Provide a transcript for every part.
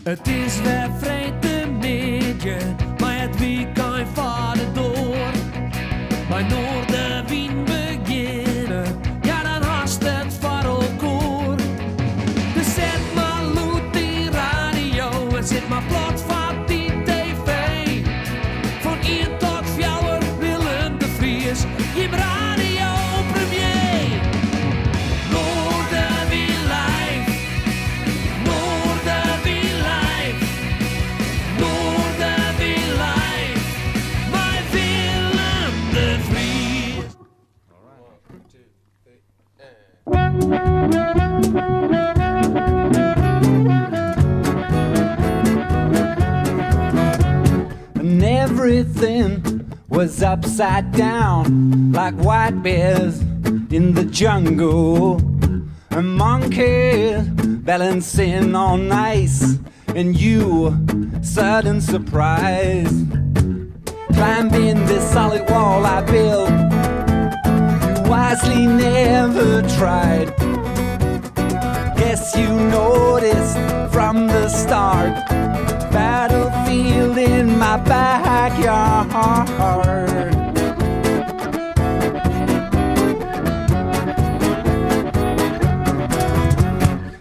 Het is weer vrede midje, maar het weekend vader door. Bij Noardewyn beginnen, ja dan haast het voor elkaar. Dus zet maar loet die radio en zet maar plat van die tv. Van 1 tot 4 Willem de Vries, je radio premier. Noardewyn live, Noardewyn live, Noardewyn live, bij Willem de Vries. And everything was upside down, like white bears in the jungle, and monkeys balancing on ice, and you, sudden surprise, climbing this solid wall I built. You wisely never tried. Guess you noticed from the start, battlefield in my backyard.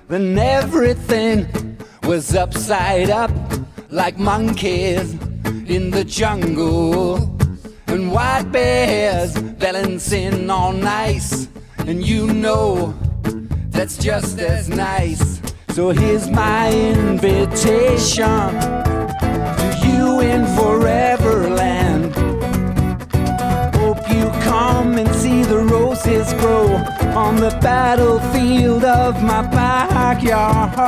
Then everything was upside up, like monkeys in the jungle, and white bears balancing on ice, and you know that's just as nice. So here's my invitation to you in Foreverland. Hope you come and see the roses grow on the battlefield of my backyard.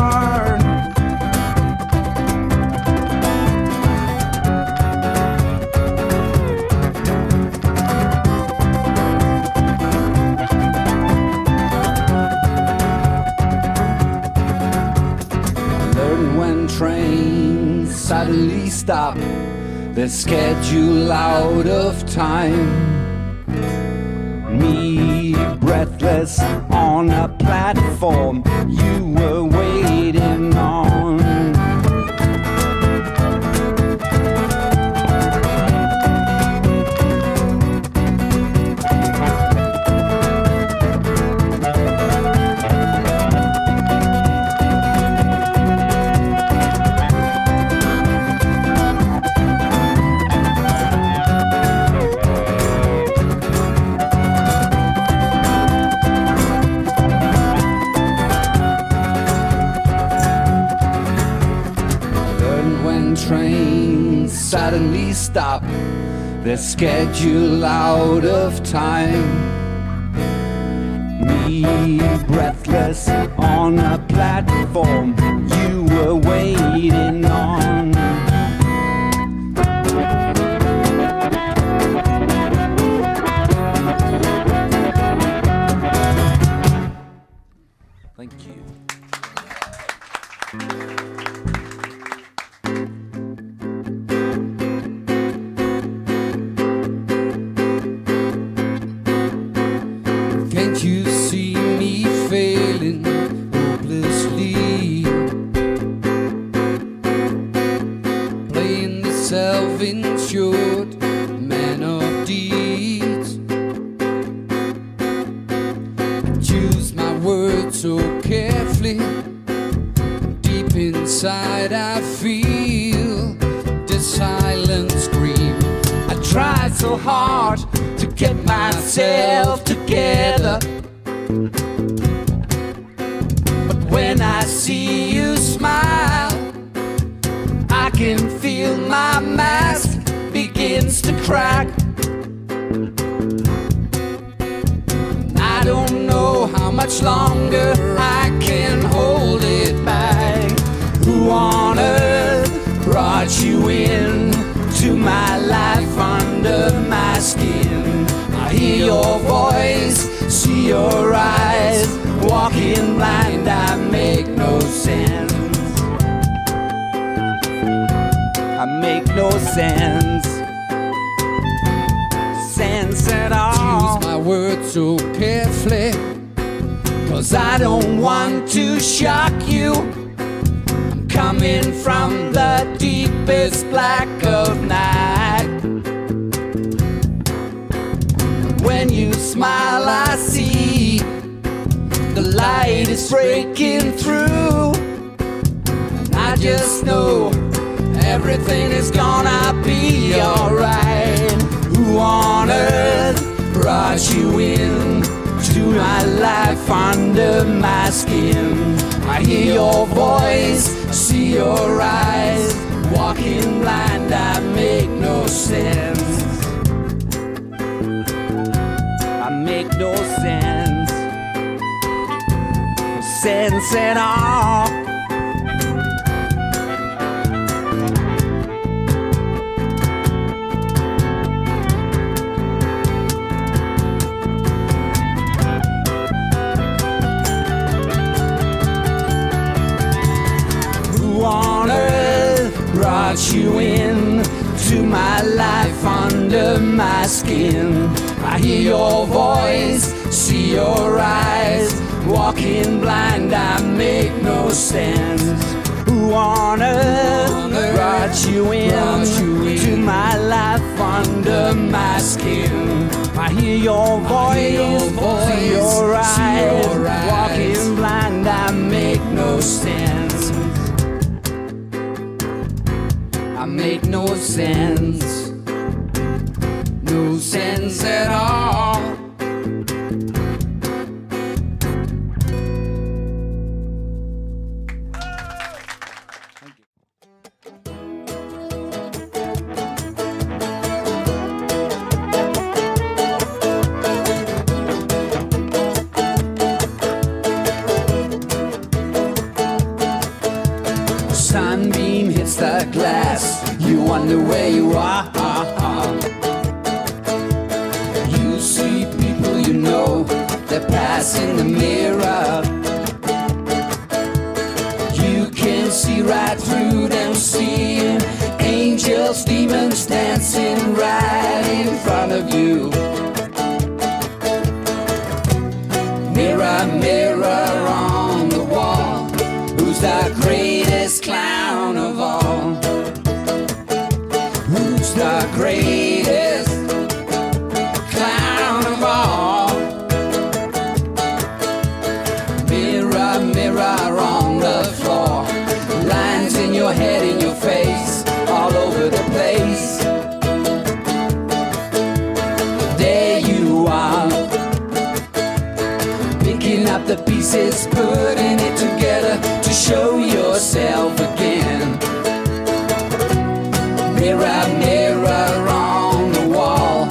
Trains suddenly stop, their schedule out of time. Me breathless on a platform you were waiting on. Trains suddenly stop, their schedule out of time. Me breathless on a platform you were waiting on. Thank you. Can't you see me failing hopelessly, playing the self-insured man of deeds? Choose my words so carefully, deep inside I feel the silent scream. I tried so hard to get myself together, but when I see you smile, I can feel my mask begins to crack. I don't know how much longer I can hold it back. Who on earth brought you in to my life under my skin? I hear your voice, see your eyes, walking blind, I make no sense. I make no sense at all. Choose my words so carefully, 'cause I don't want to shock you. I'm coming from the deepest black of night. When you smile, I see the light is breaking through. And I just know everything is gonna be alright. Who on earth brought you in to my life under my skin? I hear your voice, see your eyes. Walking blind, I make no sense. I make no sense. No sense at all. Brought you in to my life under my skin. I hear your voice, see your eyes. Walking blind, I make no sense. Who on earth brought you in to my life under my skin? I hear your voice, see your eyes. Walking blind, I make no sense. I make no sense, no sense at all. Sunbeam hits the glass, you wonder where you are. You see people you know, they're passing the mirror. You can see right through them, seeing angels, demons dancing right in front of you. Mirror, mirror on the wall, who's the greatest clown of all? Who's the greatest clown of all? Mirror, mirror on the floor, lines in your head, in your face, all over the place. There you are, picking up the pieces, putting it together to show yourself again. Mirror, mirror on the wall,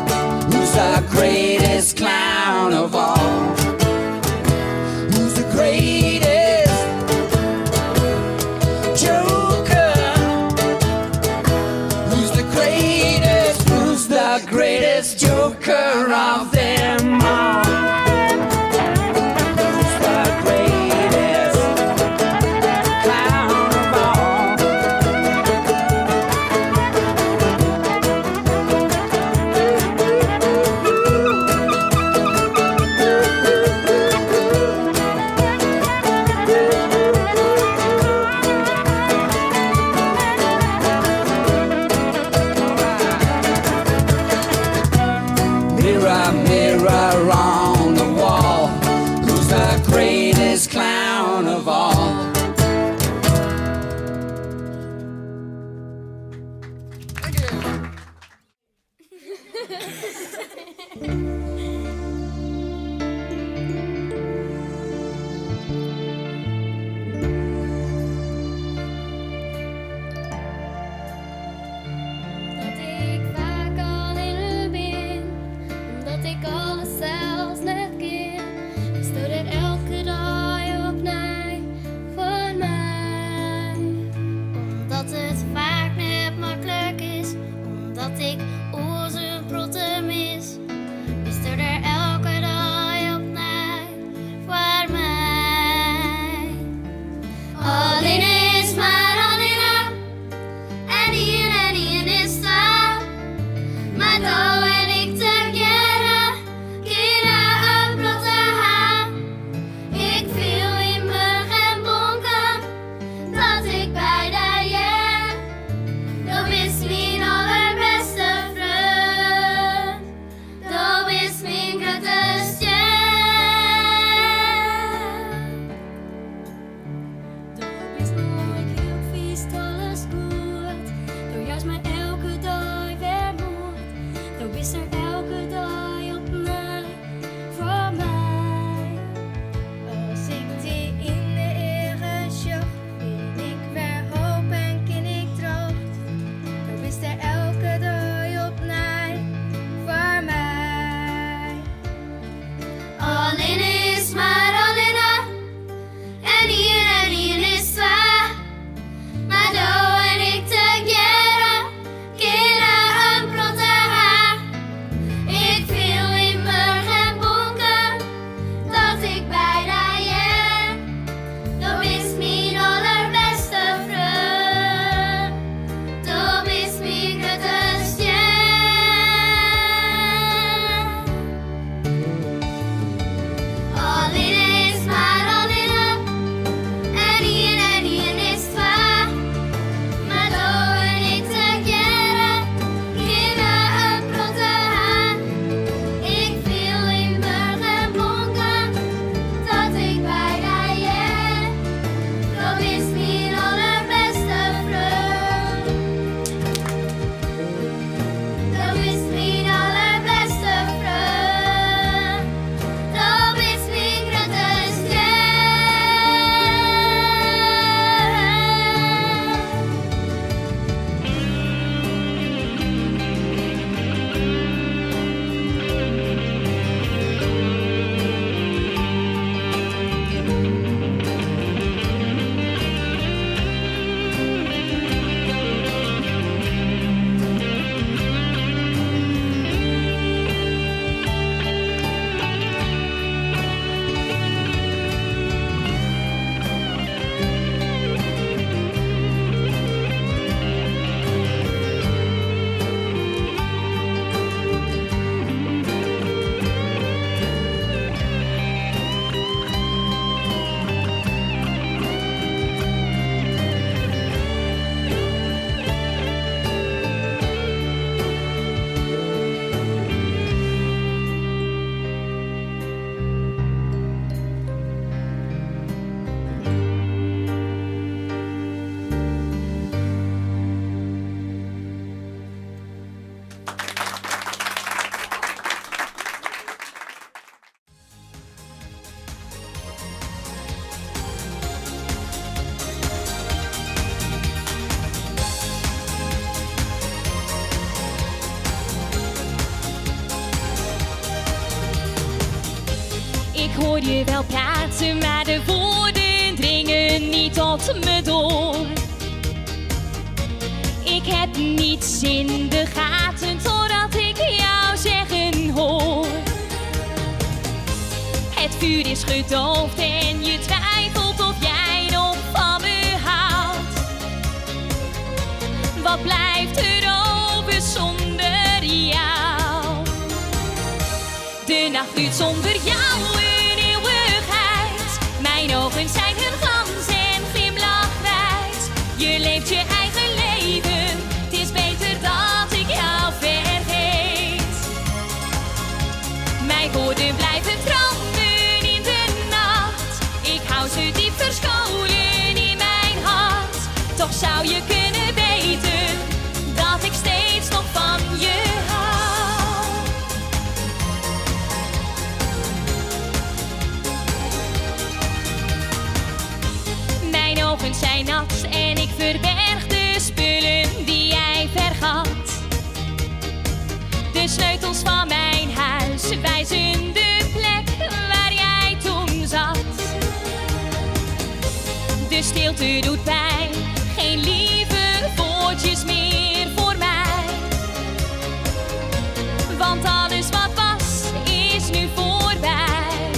who's the greatest clown of all? Who's the greatest joker? Who's the greatest? Who's the greatest joker of them all? Mirror, hoor je wel praten, maar de woorden dringen niet tot me door. Ik heb niets in de gaten totdat ik jou zeggen hoor. Het vuur is gedoofd en je twijfelt of jij nog van me houdt. Wat blijft er over zonder jou? De nacht duurt zonder jou een eeuwigheid. Mijn ogen zijn hun glans en glimlach wijd. Je leeft je eigen leven, het is beter dat ik jou vergeet. Mijn woorden blijven branden in de nacht. Ik hou ze diep verscholen in mijn hart. Toch zou je kunnen weten dat ik steeds nog van je hou. Mijn ogen zijn nat en ik verberg de spullen die jij vergat. De sleutels van mijn huis wijzen de plek waar jij toen zat. De stilte doet pijn, geen lieve woordjes meer voor mij. Want alles wat was, is nu voorbij.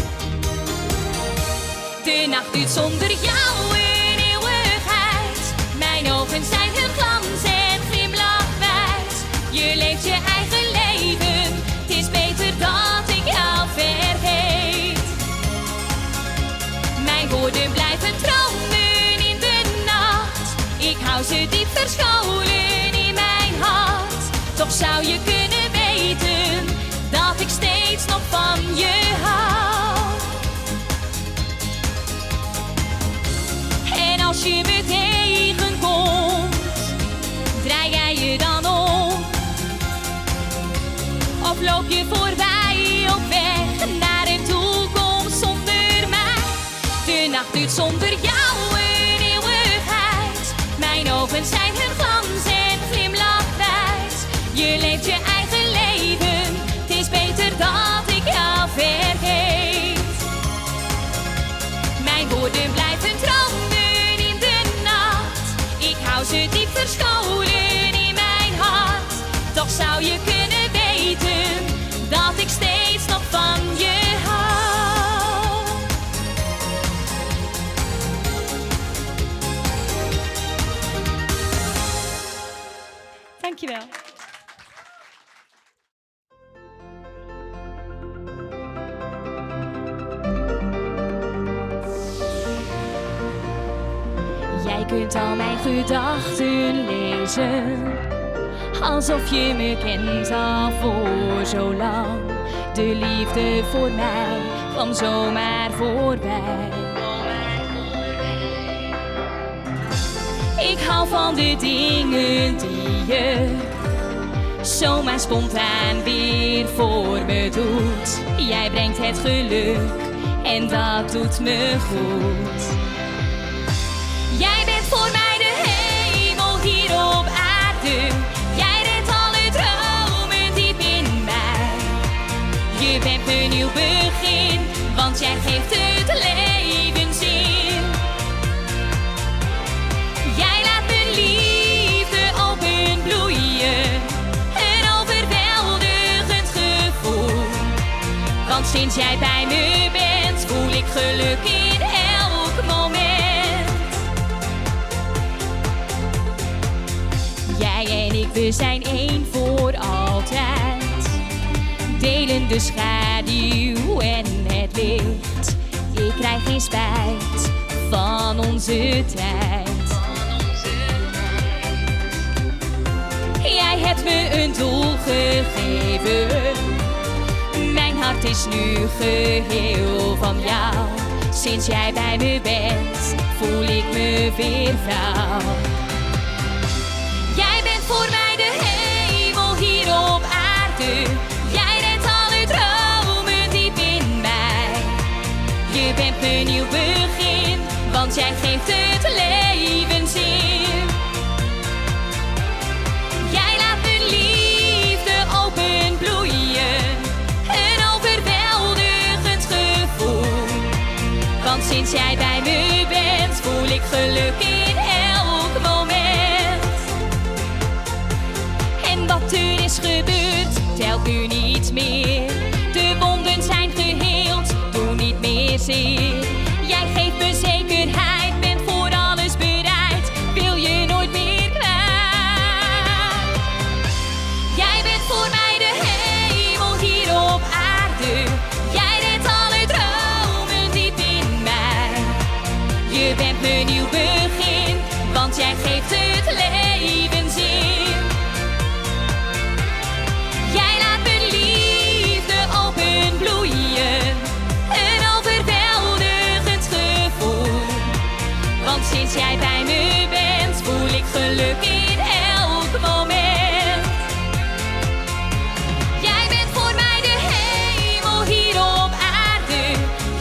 De nacht duurt zonder jou een eeuwigheid. Mijn ogen zijn hun glans en glimlach wijd. Je leeft je eigen leven, het is beter dat ik jou vergeet. Mijn woorden blijven dromen in de nacht. Ik hou ze diep verscholen in mijn hart. Toch zou je kunnen weten dat ik steeds nog van je hou. En als je me tegenkomt, draai jij je dan om? Of loop je voorbij op weg naar een toekomst zonder mij? De nacht duurt zonder jou een eeuwigheid. Mijn ogen zijn hun glans en glimlach wijd. Je leeft je eigen leven, het is beter dat ik jou vergeet. Mijn woorden blijven dromen in de nacht. Ik hou ze diep verscholen in mijn hart. Toch zou je kunnen weten dat ik steeds nog van je hou. Dankjewel. Jij kunt al mijn gedachten lezen, alsof je me kent al voor zo lang. De liefde voor mij kwam zomaar voorbij. Ik hou van de dingen die je zomaar spontaan weer voor me doet. Jij brengt het geluk en dat doet me goed. Jij bent voor mij de hemel hier op aarde. Jij redt alle dromen diep in mij. Je bent mijn nieuw begin, want jij geeft het leven zin. Jij laat mijn liefde openbloeien, een overweldigend gevoel. Want sinds jij bij me bent, voel ik geluk in elk moment. Jij en ik, we zijn één voor altijd. Delen de schaduw en het licht. Ik krijg geen spijt van onze tijd. Jij hebt me een doel gegeven. Mijn hart is nu geheel van jou. Sinds jij bij me bent, voel ik me weer vrouw. Jij bent voor mij de hemel hier op aarde. Jij redt alle dromen diep in mij. Je bent mijn nieuw begin, want jij geeft het leven zin. Jij laat mijn liefde openbloeien, een overweldigend gevoel. sinds jij bij me bent, voel ik geluk in elk moment. En wat er is gebeurd, telt nu niet meer. De wonden zijn geheeld, doe niet meer zeer. Jij geeft me zekerheid, bent voor alles bereid, wil je nooit meer kwijt. Jij bent voor mij de hemel hier op aarde. Jij redt alle dromen diep in mij. Je bent mijn nieuw begin, want jij geeft het leven zin. Jij laat mijn liefde openbloeien, een overweldigend gevoel. Want sinds jij bij me bent, voel ik geluk in elk moment. Jij bent voor mij de hemel hier op aarde.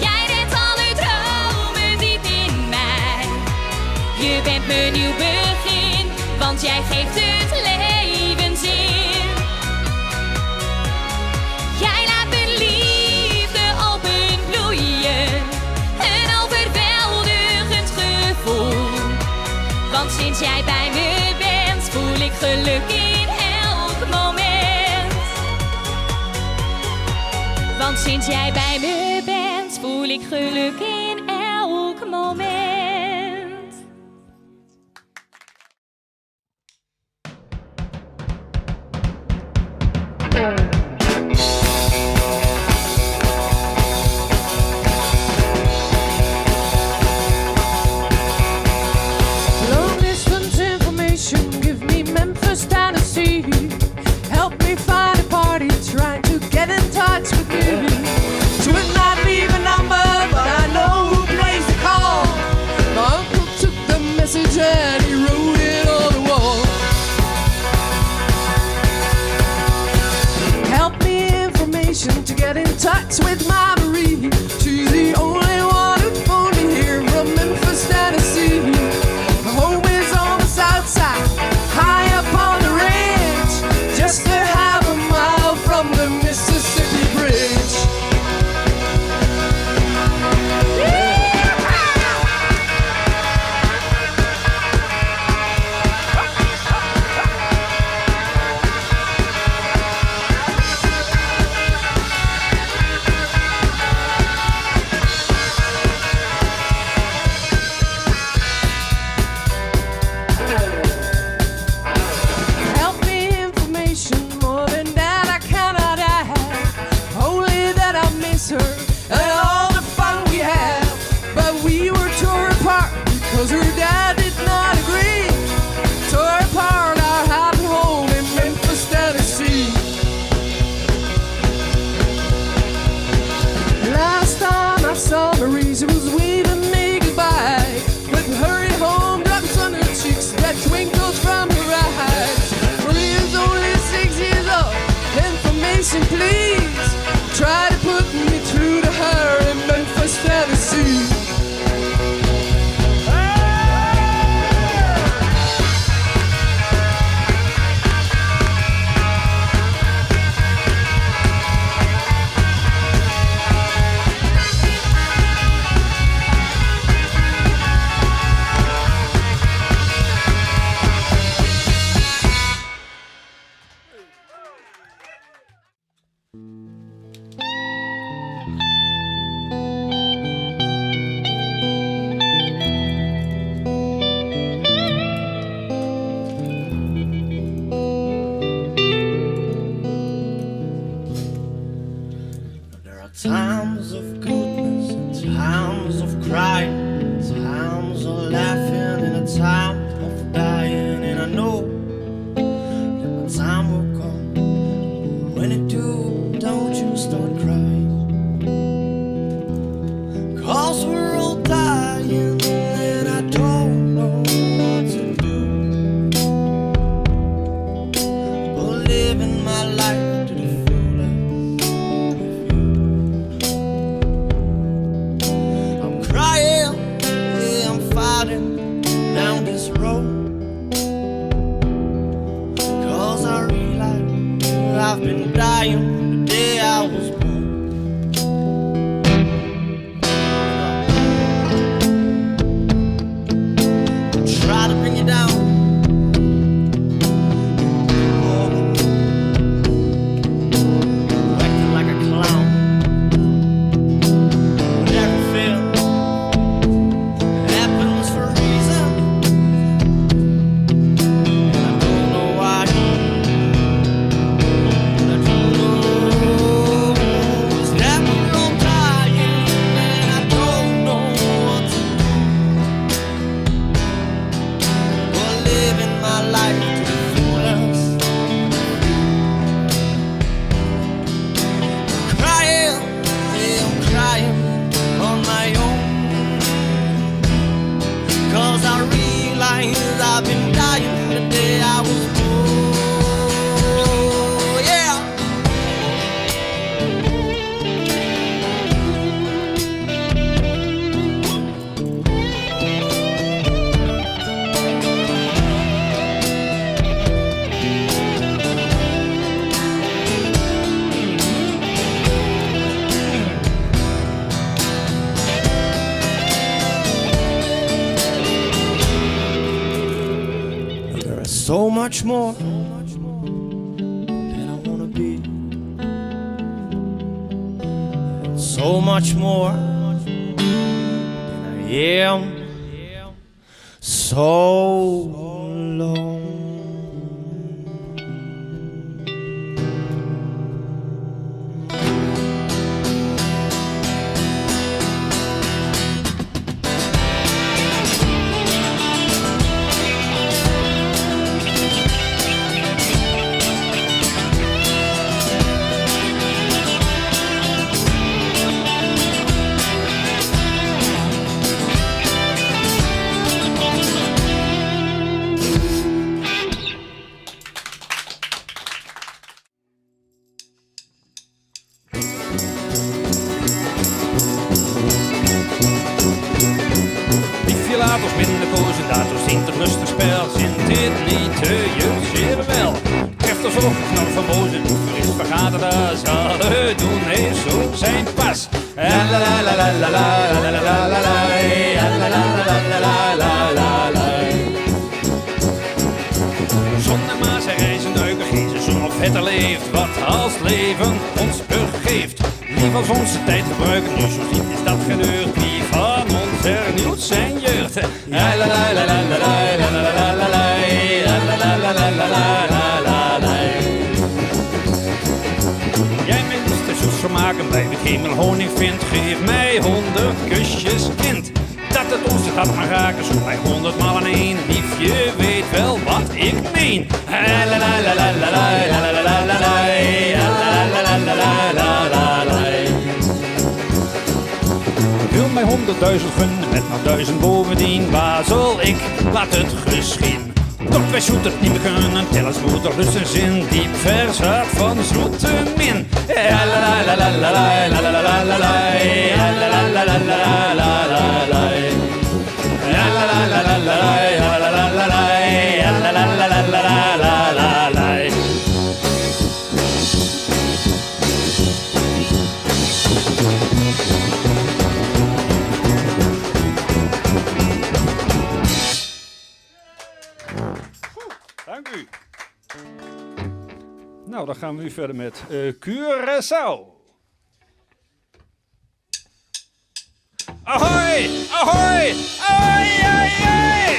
Jij redt alle dromen diep in mij. Je bent mijn nieuw begin, want jij geeft het leven zin. Jij laat mijn liefde openbloeien, een overweldigend gevoel. Want sinds jij bij me bent, voel ik geluk in elk moment. Want sinds jij bij me bent, voel ik geluk in elk moment. Long distance information, give me Memphis, Tennessee. Help me find a party, trying to get in touch with you. She would not leave a number, but I know who plays the call. My uncle took the message and he wrote it on the wall. Help me information to get in touch with my Marie. She's the only one who phoned me here from Memphis, Tennessee. My home is on the south side, high up on the ridge, just a half a mile from the Mississippi Bridge. Help me information, more than that I cannot add. Only that I miss her and all the fun we had. But we were torn apart because her dad did not agree. Tore apart our happy home in Memphis, Tennessee. Last time I saw Marie, she was waving me goodbye, with hurry home drops on her cheeks that twinkled from her eyes. Marie is only 6 years old. Information, please. Try to put me through to her in Memphis, Tennessee. There are times of goodness and times of crying, times of laughing and a time of dying. And I know that my time will come. But when it do, don't you start crying. 'Cause we're all dying and I don't know what to do. But living my life to the fullest with you. I'm crying, yeah, I'm fighting down this road. 'Cause I realize I've been dying from the day I was born. There's so much more than I wanna be. So much more than I am. So long. Of minder kozen, daardoor zingt het rustig spel. Zint dit niet je zeer wel. Treft ons op, knal van boze, hoever is vergaten, daar zal het doen, heeft zo zijn pas. Zon en Maas en reizen duiken, geen seizoen of het er leeft. Wat als leven ons begeeft. Wie van onze tijd gebruiken, nu zo ziet is dat gebeurd. Wie van ons hernieuwt zijn jeugd. Jij mijn liefste zoet vermaken, bij de hemel honing vindt. Geef mij 100 kusjes, kind. Dat het ons gaat maar raken, zo bij 100 maal in één. Liefje weet wel wat ik meen. Wil mij 100.000 gunnen met nog 1000 bovendien. Waar zal ik, laat het geschieden. Toch wij zoet het niet meer kunnen, tel als moeder lust en zin. Diep verzaad van zoete min. Dank u. Nou, dan gaan we nu verder met Curaçao. Ahoy! Ahoy! Ai, ai, ai!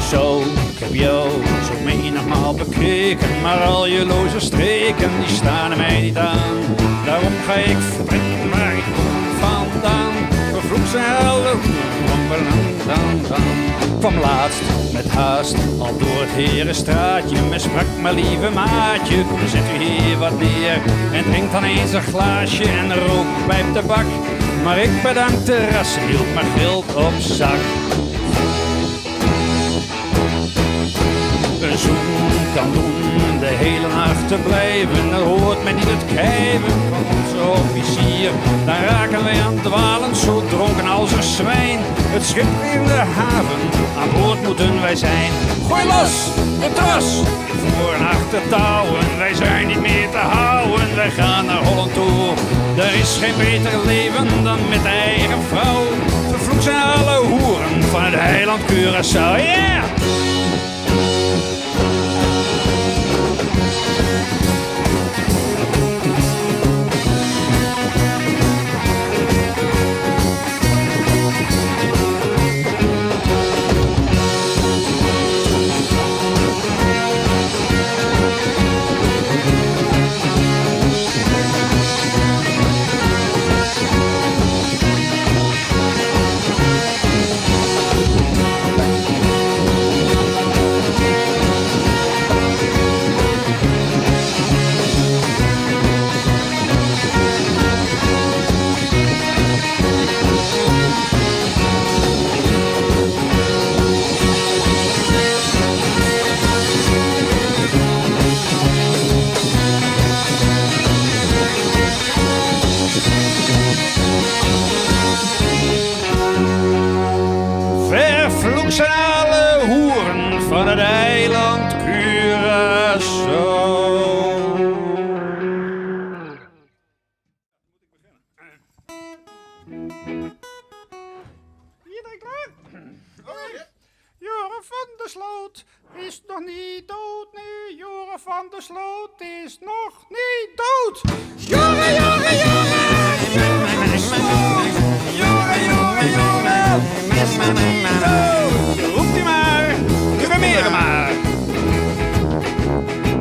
Zo, ik heb jou zo menigmaal bekeken, maar al je loze streken, die staan er mij niet aan. Daarom ga ik vertrekken waar ik kom vandaan. Vervloek zijn helden, kwam laatst met haast al door het herenstraatje. Me sprak mijn lieve maatje, kom zet u hier wat neer en drink dan eens een glaasje en rook bij tabak. Maar ik bedank de rassen, hield mijn geld op zak. Een zoen kan doen, de hele nacht te blijven. Dat hoort mij niet het kijven van onze officier. Dan raken wij aan het dwalen, zo dronken als een zwijn. Het schip in de haven, aan boord moeten wij zijn. Gooi los, de tros, voor en achter touwen. Wij zijn niet meer te houden, wij gaan naar Holland toe. Er is geen beter leven dan met de eigen vrouw. Vervloekt zijn alle hoeren van het eiland Curaçao, yeah! Joren van der Sloot is nog niet dood. Joren, Joren, Joren! Joren van der Sloot! Joren, Joren, Joren! Is nog niet dood. Roept u maar, cremeren maar.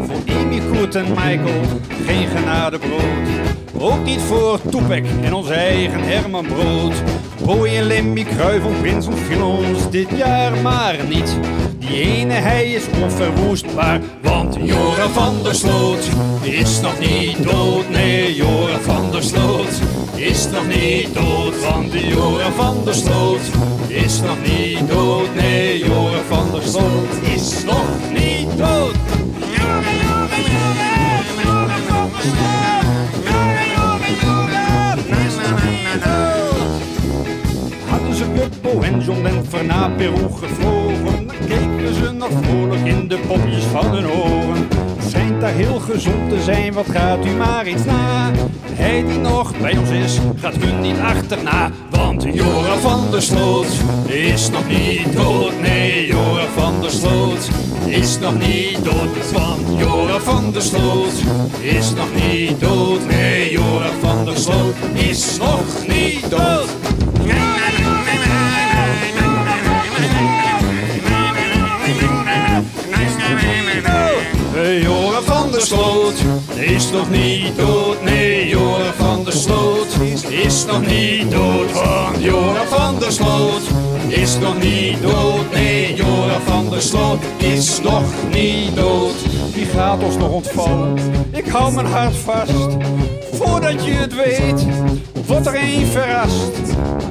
Voor Amy, Koert en Michael geen genadebrood. Ook niet voor Toepek en ons eigen Herman Brood. Boy en Lemmy, Kruijf en Prins ontvielen ons dit jaar maar niet. Die ene hij is onverwoestbaar, want Joren van der Sloot is nog niet dood. Nee, Joren van der Sloot is nog niet dood. Want Joren van der Sloot is nog niet dood. Nee, Joren van der Sloot is nog niet dood. Joren, Joren, Joren, Joren van der Sloot. Joren, Joren, Joren, is nog niet dood. Hadden ze Bubbo en John en Verna Peru gevlogen, dan keken ze nog vrolijk in de popjes van hun oren. Schijnt daar heel gezond te zijn, wat gaat u maar eens na. Hij die nog bij ons is, gaat hun niet achterna. Want Joren van der Sloot is nog niet dood. Nee, Joren van der Sloot is nog niet dood. Want Joren van der Sloot is nog niet dood. Nee, Joren van der Sloot is nog niet dood. Joren van der Sloot is nog niet dood. Nee, Joren van der Sloot is nog niet dood. Want Joren van der Sloot is nog niet dood. Nee, Joren van der Sloot is nog niet dood. Die gaat ons nog ontvallen. Ik hou mijn hart vast. Voordat je het weet, wordt er een verrast.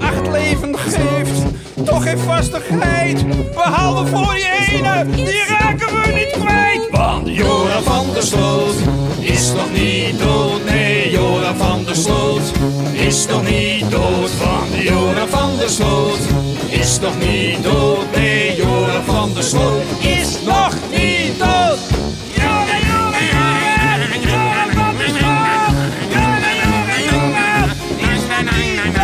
8 leven geeft, toch geen vastigheid. Behalve voor die ene, die raken we niet kwijt. Want Joren van der Sloot is nog niet dood. Nee, Joren van der Sloot is nog niet dood. Want Joren van der Sloot is nog niet dood. Nee, Joren van der Sloot is nog niet dood. Joren, Joren, Joren, Joren van der Sloot. Joren, Joren, Joren, is nog niet dood.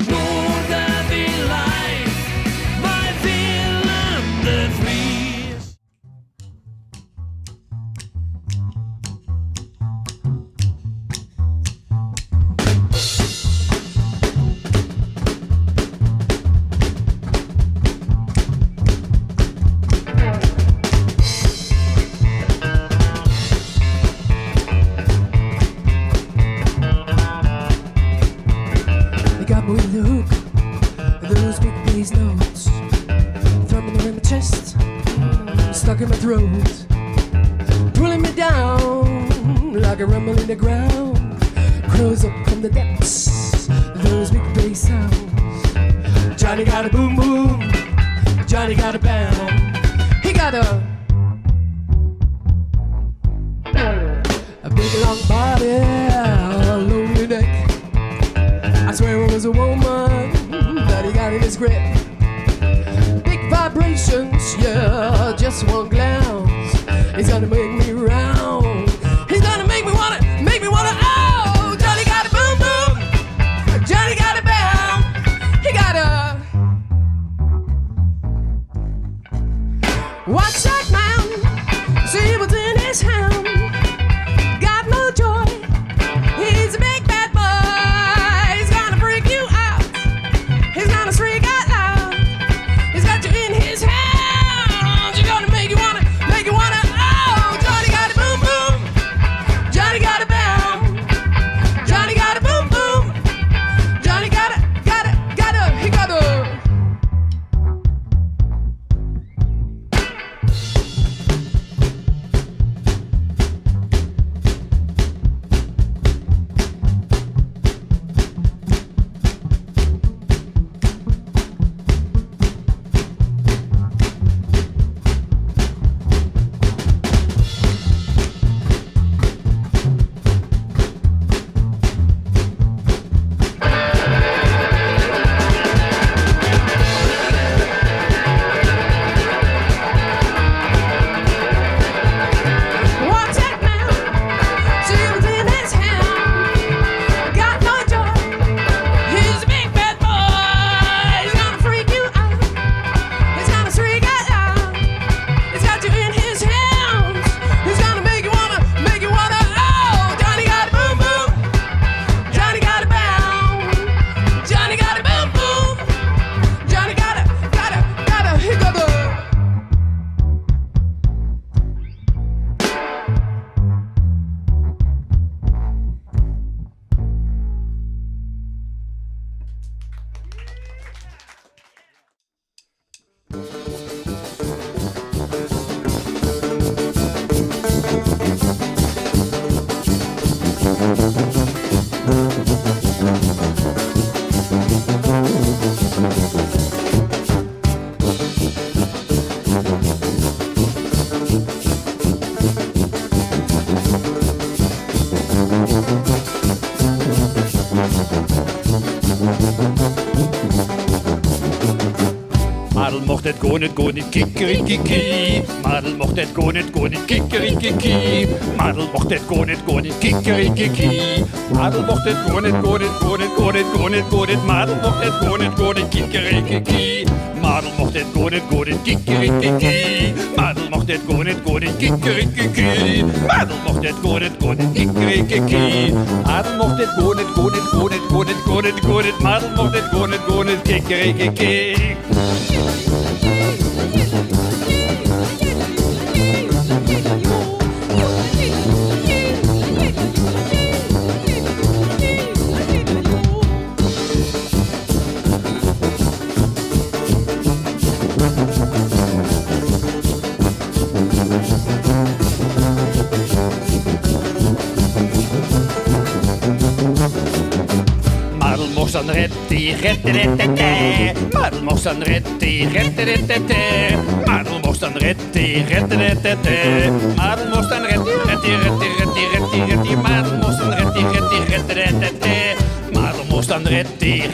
Noardewyn live bij Willem de Vries. They got me with the hook, those big bass notes, thumping in my chest, stuck in my throat, pulling me down like a rumble in the ground. Crows up from the depths, those big bass sounds. Johnny got a boom boom, Johnny got a bam, he got a big long body, a lonely neck. I swear it was a woman that he got in his grip. Big vibrations, yeah, just one glance. He's gonna make me round. He's gonna make me wanna, oh! Johnny got a boom boom, Johnny got a bam. He got a... Watch that man, see what's in his hand. Got no joy, he's a big bad boy. He's gonna freak you out, he's gonna shriek out loud. He's got you in his hands, you're gonna make you wanna, oh, Johnny. maar dan mocht het gewoon niet kikerikiki. Maar dan mocht het gewoon niet kikerikiki. Maar dan mocht het gewoon niet kikerikiki. Maar dan mocht het gewoon niet, maar dan mocht het gewoon niet kikerikiki. Maar dan mocht het gewoon niet kikerikiki. Maar dan mocht het gewoon niet kikerikiki. Maar dan mocht het gewoon niet kikerikiki. Maar dan mocht het gewoon niet, maar dan mocht het gewoon niet kikerikiki. Madelmorsanretti,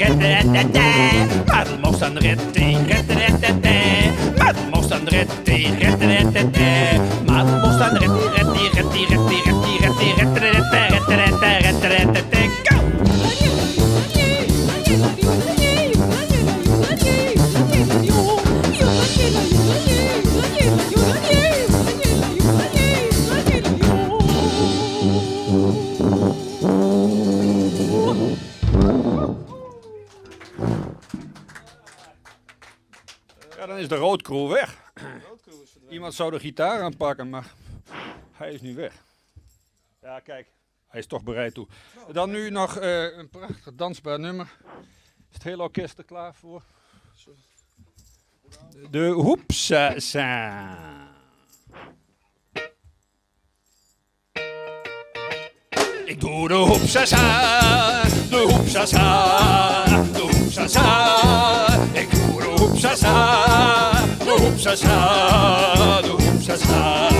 Ja, dan is de roodkrol weg. Iemand zou de gitaar aanpakken, maar hij is nu weg. Ja, kijk, hij is toch bereid toe. Dan nu nog een prachtig dansbaar nummer. Is het hele orkest er klaar voor? De hoepsasa. Ik doe de hoepsasa, de hoepsasa, de hoepsasa. Ik doe de hoepsasa, de hoepsasa, de hoepsasa.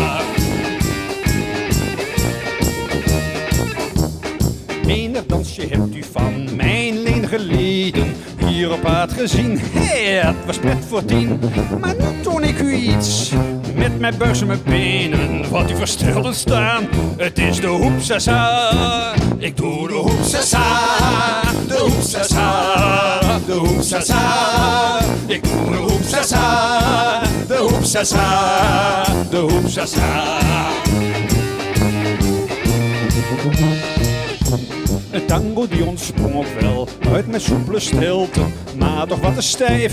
Menig dansje hebt u van mijn leen geleden, hier op aard gezien, het was pret voor 10. Maar nu toon ik u iets, met mijn buis en mijn benen, wat u versteld staan. Het is de hoepsasa, ik doe de hoepsasa, de hoepsasa, de hoepsasa. Ik doe de hoepsasa, de hoepsasa, de hoepsasa. Een tango die ontsprong op wel uit mijn soepele stilte, maar toch wat te stijf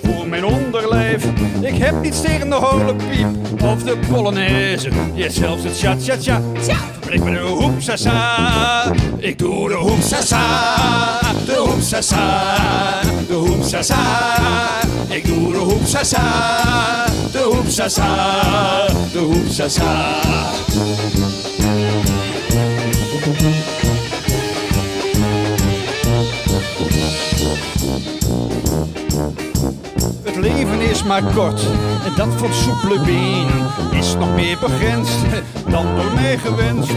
voor mijn onderlijf. Ik heb niets tegen de horlepiep of de polonaise, ja, zelfs het cha-cha-cha. Verbrek me de hoepsasa, ik doe de hoepsasa, de hoepsasa, de hoepsasa. Ik doe de hoepsasa, de hoepsasa, de hoepsasa. Het leven is maar kort en dat van soepele benen is nog meer begrensd dan door mij gewenst.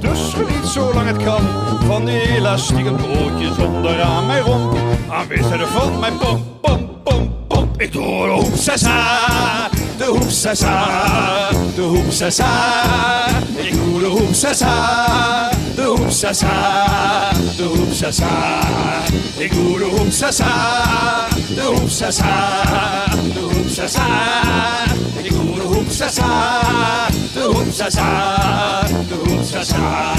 Dus geniet zolang het kan van die elastieke broodjes onderaan mijn romp. Aanwezig van mijn pomp, pomp, pomp, pomp. Ik doe de hoepsasa, de hoepsasa, de hoepsasa. Ik doe de hoepsasa, de hoepsasa, de hoepsasa. Ik doe de hoepsasa, de hoepsasa, de hoepsasa. Ik doe de hoepsasa, de hoepsasa, de hoepsasa.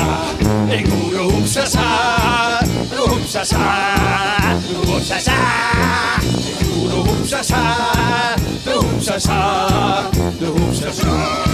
Ik doe de hoepsasa, de hoepsasa, de hoepsasa. Ik doe de hoepsasa, de hoepsasa, de hoepsasa.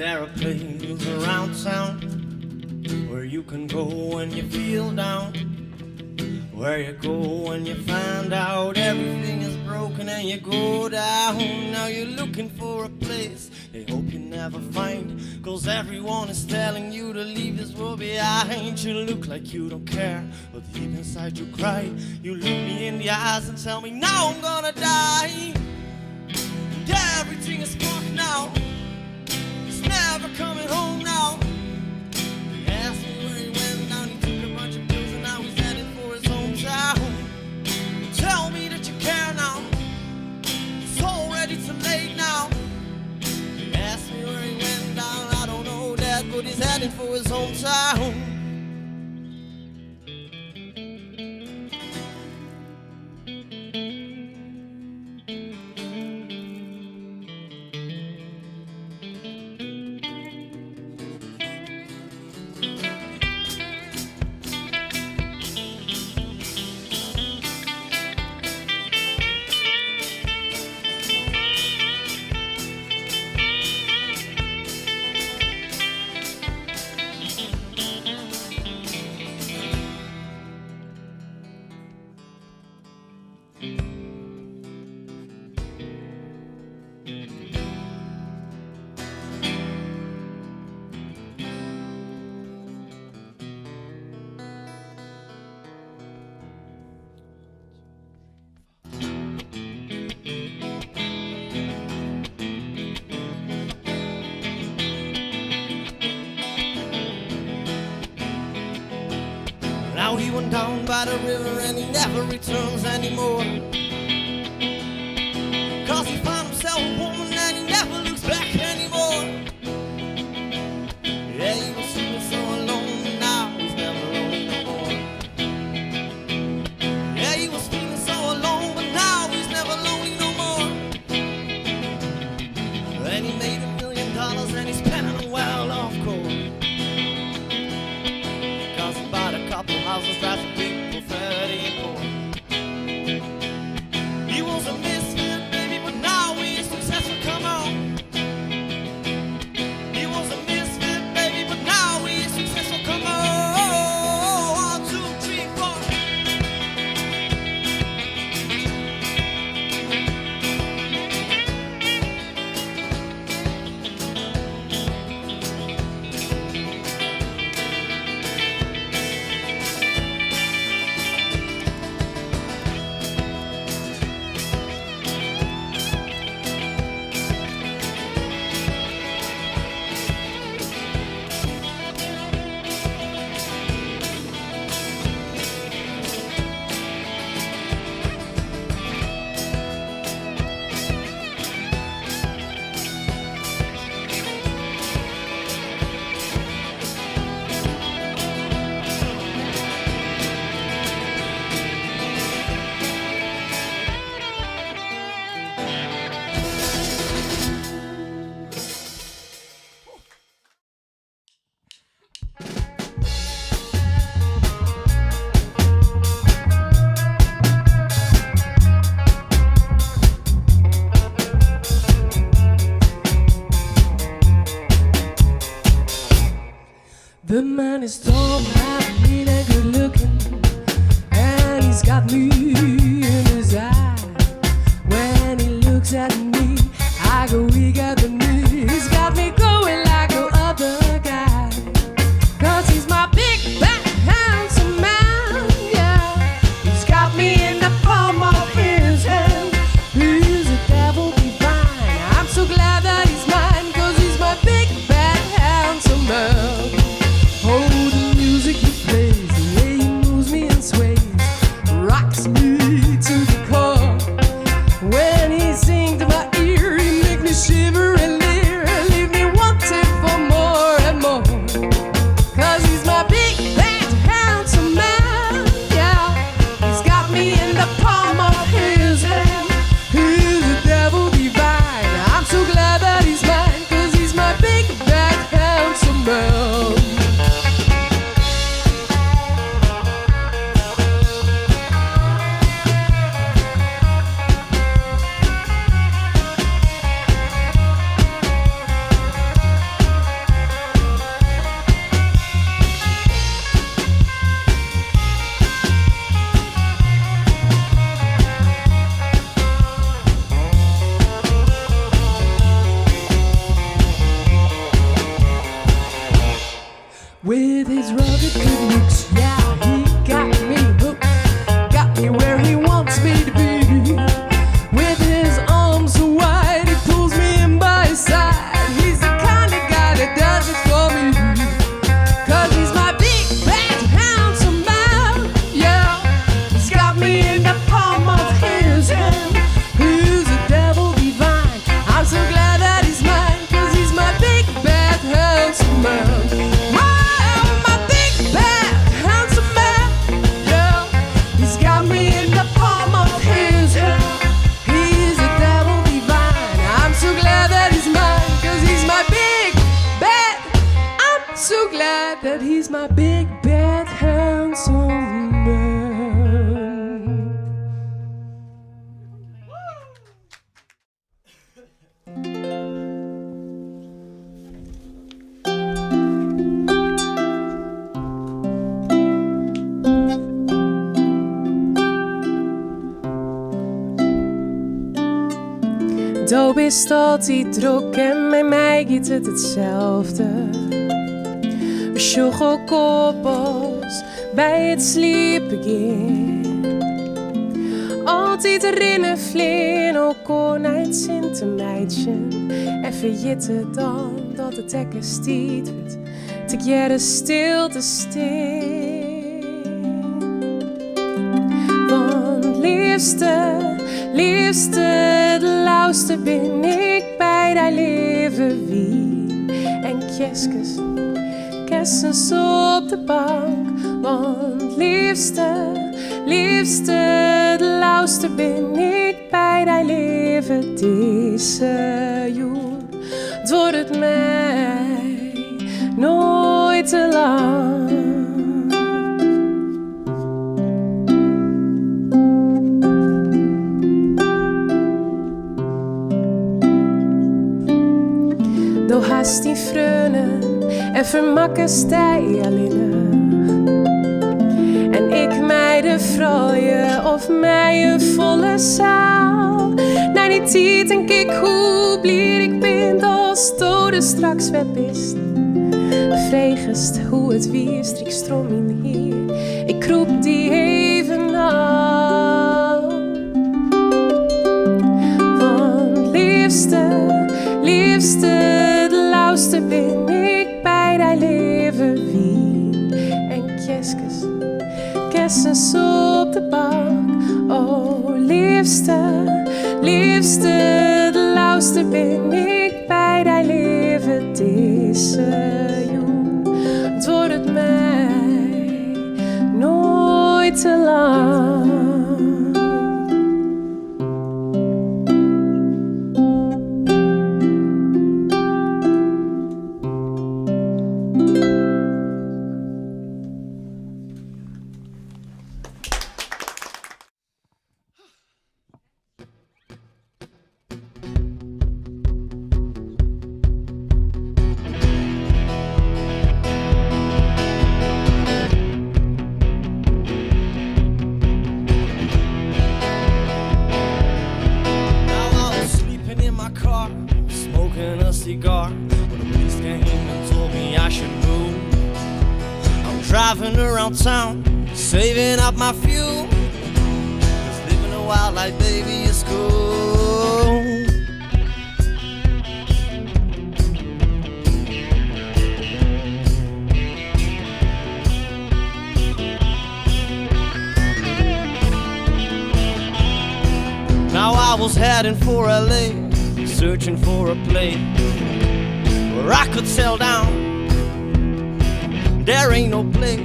There are places around town where you can go when you feel down, where you go when you find out everything is broken and you go down. Now you're looking for a place they hope you never find, 'cause everyone is telling you to leave this world behind. You look like you don't care, but deep inside you cry. You look me in the eyes and tell me now I'm gonna die. Yeah, everything is fucked now. He's never coming home now. He asked me where he went down. He took a bunch of pills and now he's heading for his hometown. Tell me that you care now. It's already too late now. He asked me where he went down. I don't know that, but he's heading for his hometown. Now he went down by the river and he never returns anymore, 'cause he found himself a woman and he never looks back anymore. Yeah, he was feeling so alone, and now he's never lonely no more. Yeah, he was feeling so alone, but now he's never lonely no more. And he made $1 million and he spent it on well-off court. Couple houses, that's a big buffet import. He was a misfit, baby, but now he's successful, come on. He was a misfit, baby, but now he's successful, come on. 1, 2, 3, 4. The man is tall, happy and good looking, and he's got me in his eye. When he looks at me, I go weak at the knee. He's got me going like no other guy, 'cause he's my big, fat, handsome man, yeah. He's got me in the palm of his hand. He's a devil divine. I'm so glad that he's mine, 'cause he's my big, fat, handsome man. Oh, the music he plays, the way he moves me and sways, rocks me He's my big bad handsome man. Doop is altijd druk en bij mij gaat het hetzelfde. We sjoggen koppels bij het sliepen gaan. Altijd rennen vleen, ook konijn sint een meidje. En verjitten dan dat het hekken stiet wordt. Te jaren stil te steen. Want liefste, de lauwste ben ik bij die leven wie. En kessens op de bank. Want liefste, de lauwste ben ik bij die leven deze joer. Het wordt het mij nooit te lang. Doe haast die freunen en vermakken stij alleen. En ik mij de vrooie of mij een volle zaal. Naar die tijd denk ik hoe blij ik ben als dode straks web is. Vreegest hoe het wiest, ik stroom in hier. Ik roep die even al. Want liefste, lauwste ben ik bij die leven wie. En kessens op de bank. Oh liefste, de lauwste ben ik bij die leven deze joen. Het wordt het mij nooit te lang. Driving around town, saving up my fuel. Just living a wild life, baby, is cool. Now I was heading for LA, searching for a place where I could settle down. There ain't no place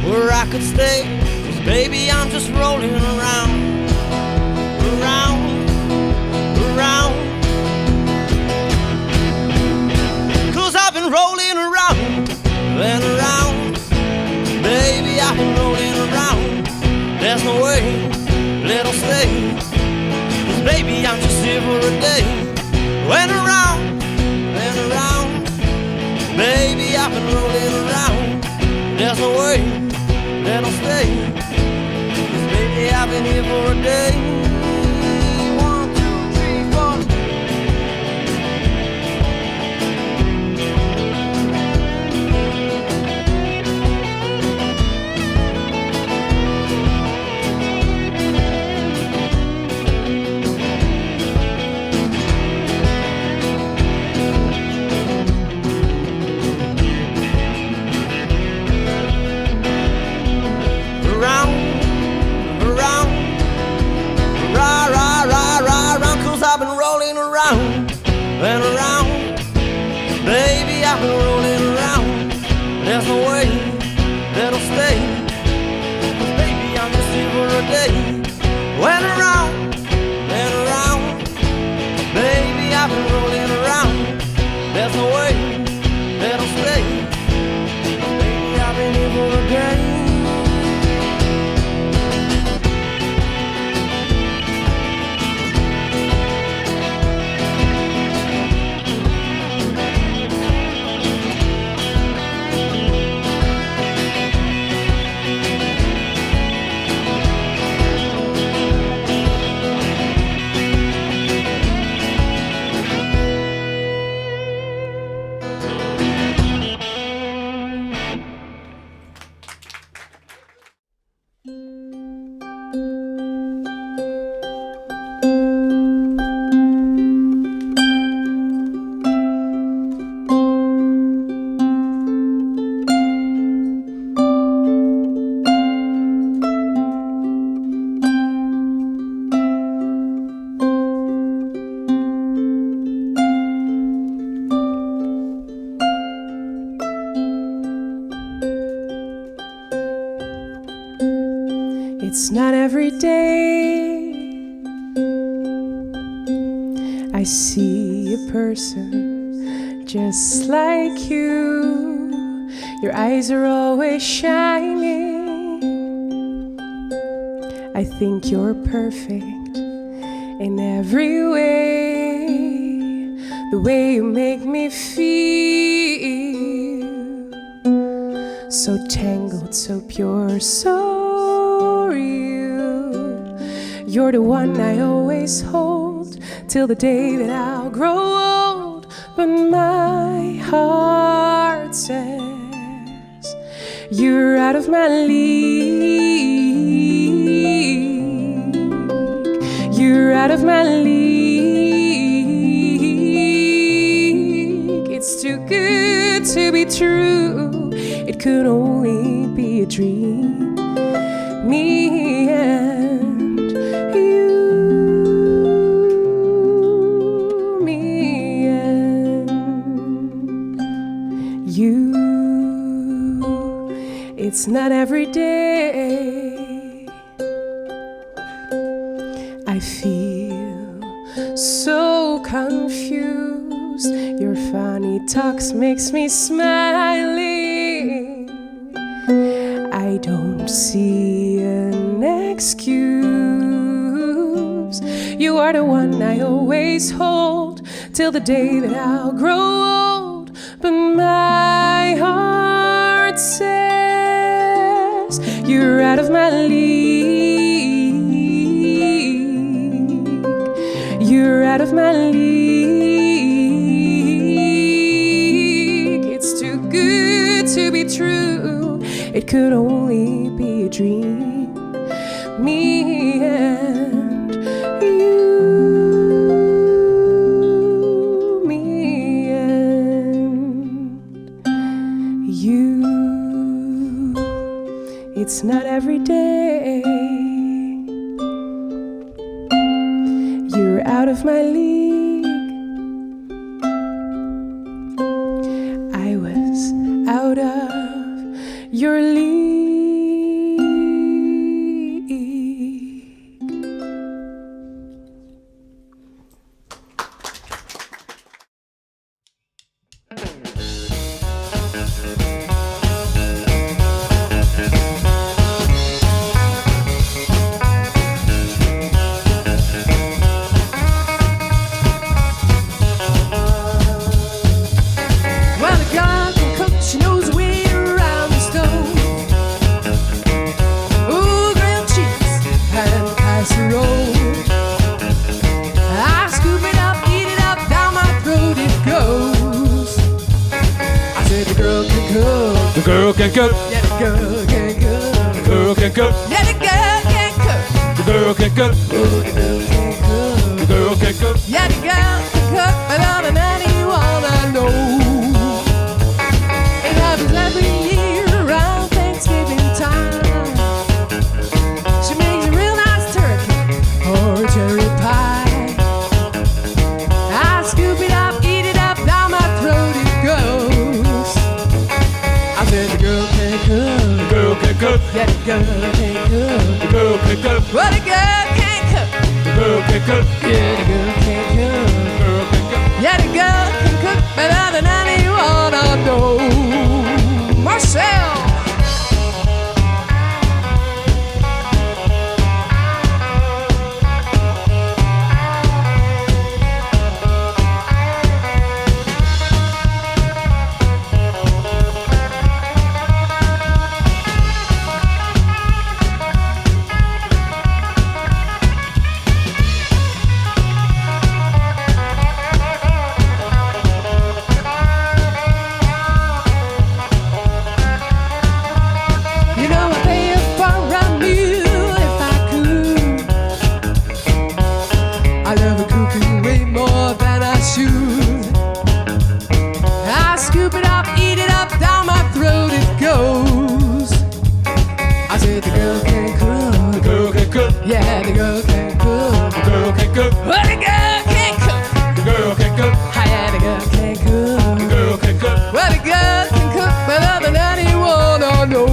where I could stay, 'cause baby I'm just rolling around. Cause I've been rolling around and around. Baby I've been rolling around. There's no way that I'll stay, 'cause baby I'm just here for a day. Went around and around. Baby, I've been rolling around. There's no way that I'll stay, 'cause baby, I've been here for a day. 1, 2, 3, 4. And around, baby, I've been rolling around. There's no way that I'll stay, 'cause baby, I'm just here for a day. Went around and around, baby, I've been rolling around. There's no way that I'll stay, 'cause baby, It's not every day I see a person just like you. Your eyes are always shining. I think you're perfect in every way. The way you make me feel, so tangled, so pure, so real. You're the one I always hold till the day that I'll grow old. But my heart says you're out of my league. You're out of my league. It's too good to be true. It could only be a dream. Me and you. Me and you. It's not every day I feel so confused. Your funny talks makes me smiling. I don't see an excuse. You are the one I always hold till the day that I'll grow old. But my heart says you're out of my league. You're out of my league. It's too good to be true. It could only be a dream. Me and you. Me and you. It's not every day you're out of my league. I was out of your league. Well, the girl can cook, she knows the way around the stove. Ooh, grilled cheese and casserole. I scoop it up, eat it up, down my throat it goes. I said the girl can cook. The girl can cook. Yeah, the girl can cook. The girl can cook. Yeah, the girl can cook. The girl can cook. Oh, the girl can cook. The girl can cook. Yeah, the girl can cook better than anyone I know. It happens every year around Thanksgiving time. She makes a real nice turkey or cherry pie. I scoop it up, eat it up, down my throat it goes. I said the girl can cook. The girl can cook. Yeah, the girl can cook. The girl can cook. Well, the girl can cook. The girl can cook. Yeah, the girl can cook. The girl can cook. Yeah, the girl can cook better than anyone I know. Marcel! You know I'd pay a for a meal if I could. I love a cooking way more than I should. I scoop it up, eat it up, down my throat it goes. I said the girl can cook. The girl can cook. Yeah, the girl can cook. The girl can cook. Well, the girl can cook. The girl can cook. Yeah, the girl can cook. The girl can cook. Well, the girl can cook better than anyone I know.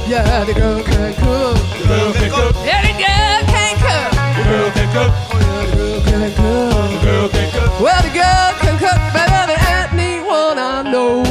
Yeah, the girl can cook. The girl can cook. Yeah, the girl can cook. The girl can cook. Oh, yeah, the girl can cook. The girl can cook. Well, the girl can cook better than anyone I know.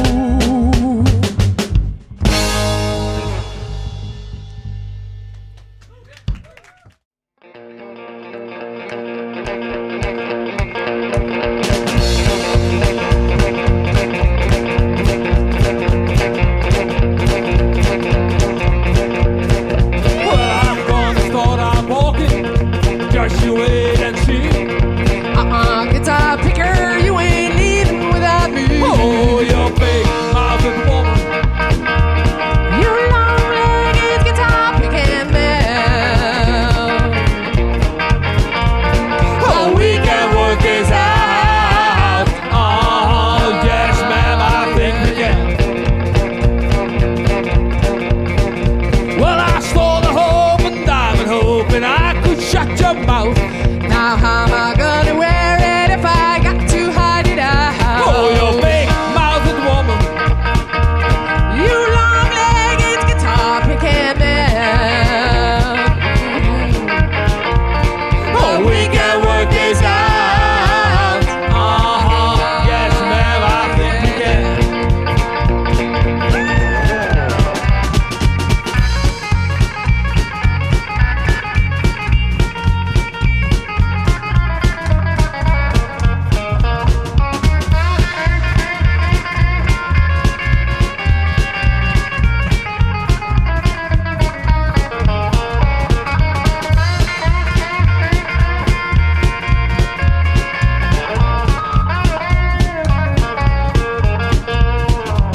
Guitar picker, you ain't leaving without me. Oh, you big mouthed woman. You long-legged guitar picking man. Oh, we can work this out. Oh, yes, ma'am, I think we can. Well, I stole the hope and diamond hoping I could shut your mouth. Now how am I gonna wear it if I got to hide it out? Oh, you big mouthed woman. You long-legged guitar picking man. Oh, we can work this out. Yes, ma'am, I think we can.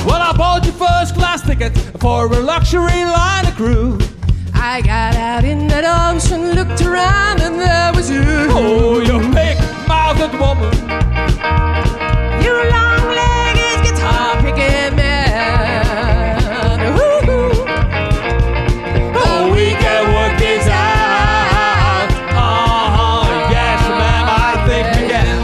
Well, I bought you first class ticket for a luxury liner cruise. I got out in that ocean, looked around, and there was you. Oh, you big mouthed woman. You long-legged guitar picking man. Ooh. Oh, we can work this out. Yes, ma'am, I think we can.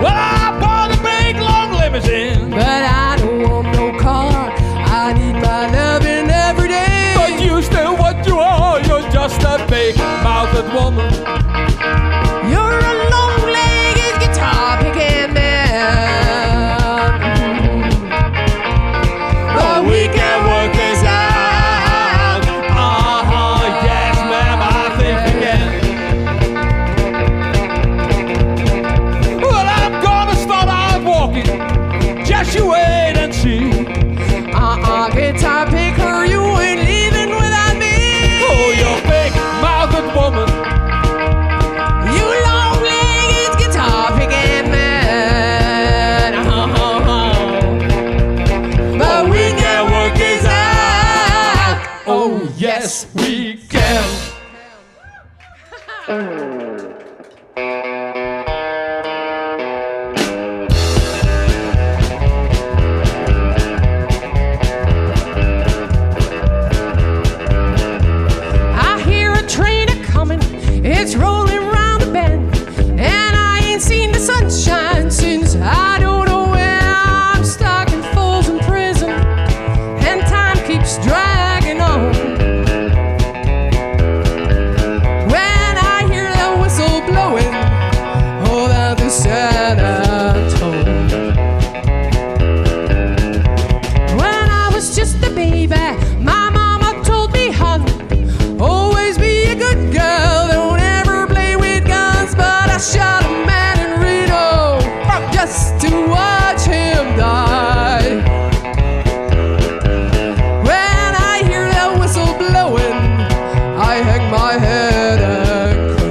Well, I bought a big long limousine, But I don't want no car. I need my loving every day. but you still what you are. You're just a big mouthed woman. You're a long-legged guitar picking man. Oh, we can work this out. Yes, ma'am, I think we can. Well, I'm gonna start out walking. Just you wait and see. Guitar picker, you ain't leaving without me. Oh, you big mouthed woman. You long-legged guitar picking man. But we can work this out. Oh, yes, we can. I hear a train a-coming, it's rolling round the bend, and I ain't seen the sunshine since I don't know when. I'm stuck in Folsom Prison, and time keeps dragging on. When I hear the whistle blowing, oh, that the San Antone. When I was just a baby, my mama told me, hon, always be a good girl, don't ever play with guns. But I shot a man in Reno just to watch him die. When I hear that whistle blowing, I hang my head and cry.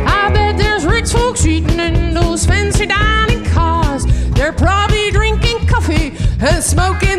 I bet there's rich folks eating in those fancy dining cars. They're probably drinking coffee and smoking